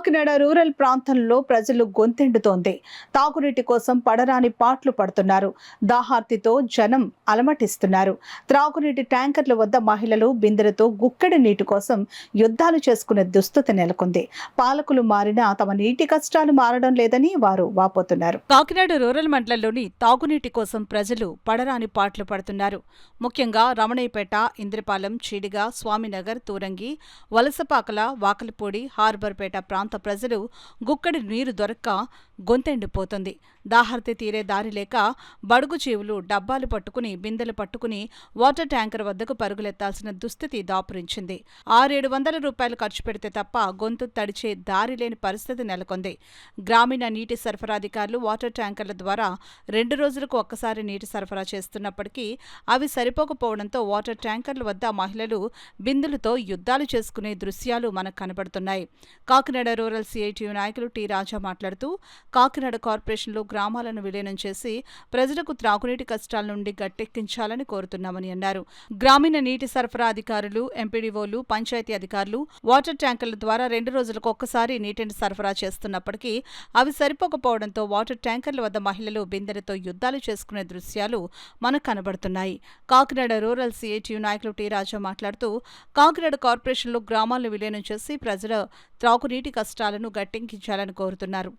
Kakinada rural ప్రాంతంలో ప్రజలు గొంతెండుతోంది. తాగునీటి కోసం పడరాని పాట్లు పడుతున్నారు. దాహార్తితో జనం అలమటిస్తున్నారు. త్రాగునీటి ట్యాంకర్ల వద్ద మహిళలు బిందెలతో గుక్కెడి నీటి కోసం యుద్ధాలు చేసుకునే దుస్థితి నెలకొంది. పాలకులు మారినా తమ నీటి కష్టాలు మారడం లేదని వారు వాపోతున్నారు. కాకినాడ రూరల్ మండలంలోని తాగునీటి కోసం ప్రజలు పడరాని పాట్లు పడుతున్నారు. ముఖ్యంగా రమణయ్యపేట, ఇంద్రపాలెం, చీడిగ, స్వామినగర్, తూరంగి, వలసపాకల, వాకలిపూడి, హార్బర్పేట ప్రాంత ప్రజలు గుక్కడి నీరు దొరక్క గొంతెండిపోతుంది. దాహార్తి తీరే దారి లేక బడుగు జీవులు డబ్బాలు పట్టుకుని, బిందెలు పట్టుకుని వాటర్ ట్యాంకర్ వద్దకు పరుగులెత్తాల్సిన దుస్థితి దాపురించింది. 600-700 రూపాయలు ఖర్చు పెడితే తప్ప గొంతు తడిచే దారి లేని పరిస్థితి నెలకొంది. గ్రామీణ నీటి సరఫరా అధికారులు వాటర్ ట్యాంకర్ల ద్వారా 2 రోజులకు ఒక్కసారి నీటి సరఫరా చేస్తున్నప్పటికీ అవి సరిపోకపోవడంతో వాటర్ ట్యాంకర్ల వద్ద మహిళలు బిందెలతో యుద్ధాలు చేసుకునే దృశ్యాలు మనకు కనబడుతున్నాయి. కాకినాడ రూరల్ సిఐటియు నాయకులు టి. రాజా మాట్లాడుతూ, కాకినాడ కార్పొరేషన్లో గ్రామాలను విలీనం చేసి ప్రజలకు త్రాగునీటి కష్టాల నుండి గట్టెక్కించాలని కోరుతున్నామని అన్నారు. గ్రామీణ నీటి సరఫరా అధికారులు, ఎంపీడీఓలు, పంచాయతీ అధికారులు వాటర్ ట్యాంకర్ల ద్వారా 2 రోజులకు ఒక్కసారి నీటిని సరఫరా చేస్తున్నప్పటికీ అవి సరిపోకపోవడంతో వాటర్ ట్యాంకర్ల వద్ద మహిళలు బిందెలతో యుద్ధాలు చేసుకునే దృశ్యాలు మనకు కనబడుతున్నాయి. కాకినాడ రూరల్ సిఐటియు నాయకులు టి. రాజా మాట్లాడుతూ, కాకినాడ కార్పొరేషన్లో గ్రామాలను విలీనం చేసి ప్రజల త్రాగునీటి కష్టాలను గట్టెక్కించాలని కోరుతున్నారు.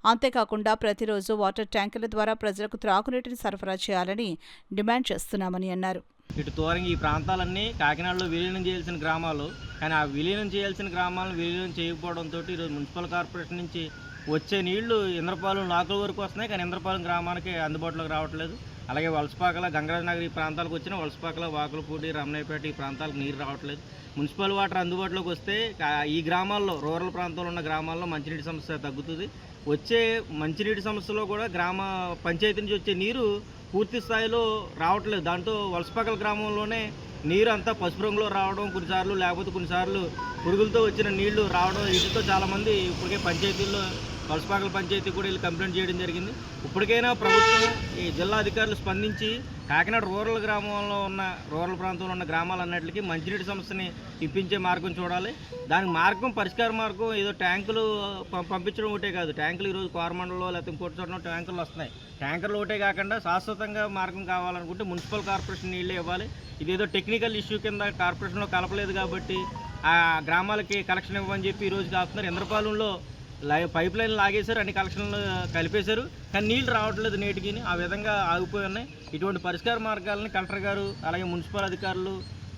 అంతేకాకుండా ప్రతిరోజు వాటర్ ట్యాంకర్ల ద్వారా ప్రజలకు త్రాగునీటిని సరఫరా చేయాలని డిమాండ్ చేస్తున్నామని అన్నారు. ఇటు తూరంగి ఈ ప్రాంతాలన్నీ కాకినాడలో విలీనం చేయాల్సిన గ్రామాలు, కానీ ఆ విలీనం చేయాల్సిన గ్రామాలను విలీనం చేయకపోవడంతో ఈరోజు మున్సిపల్ కార్పొరేషన్ నుంచి వచ్చే నీళ్లు ఇంద్రపాలెం లాకుల వరకు వస్తున్నాయి, కానీ ఇంద్రపాలెం గ్రామానికి అందుబాటులోకి రావట్లేదు. అలాగే వలసపాకల, గంగరాజనగర్ ఈ ప్రాంతాలకు వచ్చిన వలసపాకల, వాకులపూడి, రమణయ్యపేట ఈ ప్రాంతాలకు నీరు రావట్లేదు. మున్సిపల్ వాటర్ అందుబాటులోకి వస్తే ఈ గ్రామాల్లో, రూరల్ ప్రాంతంలో ఉన్న గ్రామాల్లో మంచినీటి సమస్య తగ్గుతుంది. వచ్చే మంచినీటి సమస్యలో కూడా గ్రామ పంచాయతీ నుంచి వచ్చే నీరు పూర్తి స్థాయిలో రావట్లేదు. దాంతో వలసపాకల గ్రామంలోనే నీరు అంతా పసుపు రంగులో రావడం కొన్నిసార్లు, లేకపోతే కొన్నిసార్లు పురుగులతో వచ్చిన నీళ్లు రావడం, వీటితో చాలామంది ఇప్పటికే పంచాయతీల్లో, వలసపాకల పంచాయతీ కూడా వీళ్ళు కంప్లైంట్ చేయడం జరిగింది. ఇప్పటికైనా ప్రభుత్వం, ఈ జిల్లా అధికారులు స్పందించి కాకినాడ రూరల్ ప్రాంతంలో ఉన్న గ్రామాలన్నింటికి మంచినీటి సమస్యని ఇప్పించే మార్గం చూడాలి. దానికి పరిష్కార మార్గం ఏదో ట్యాంకులు పంపించడం ఒకటే కాదు. ట్యాంకులు ఈరోజు కోరమండలంలో లేకపోతే ఇంకోటి చోట ట్యాంకులు వస్తున్నాయి. ట్యాంకర్లు ఒకటే కాకుండా శాశ్వతంగా మార్గం కావాలనుకుంటే మున్సిపల్ కార్పొరేషన్ నీళ్ళే ఇవ్వాలి. ఇదేదో టెక్నికల్ ఇష్యూ కింద కార్పొరేషన్లో కలపలేదు కాబట్టి ఆ గ్రామాలకి కలెక్షన్ ఇవ్వమని చెప్పి ఈరోజు కాస్తున్నారు. ఇంద్రపాలెంలో పైప్ లైన్ లాగేశారు, అన్ని కలెక్షన్లు కలిపేశారు, కానీ నీళ్ళు రావట్లేదు నేటికి. ఆ విధంగా ఆగిపోయి ఉన్నాయి. ఇటువంటి పరిష్కార మార్గాలని కలెక్టర్ గారు అలాగే మున్సిపల్ అధికారులు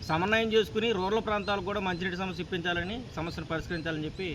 సమన్వయం చేసుకుని రూరల్ ప్రాంతాలకు కూడా మంచినీటి సమస్య ఇప్పించాలని, సమస్యను పరిష్కరించాలని చెప్పి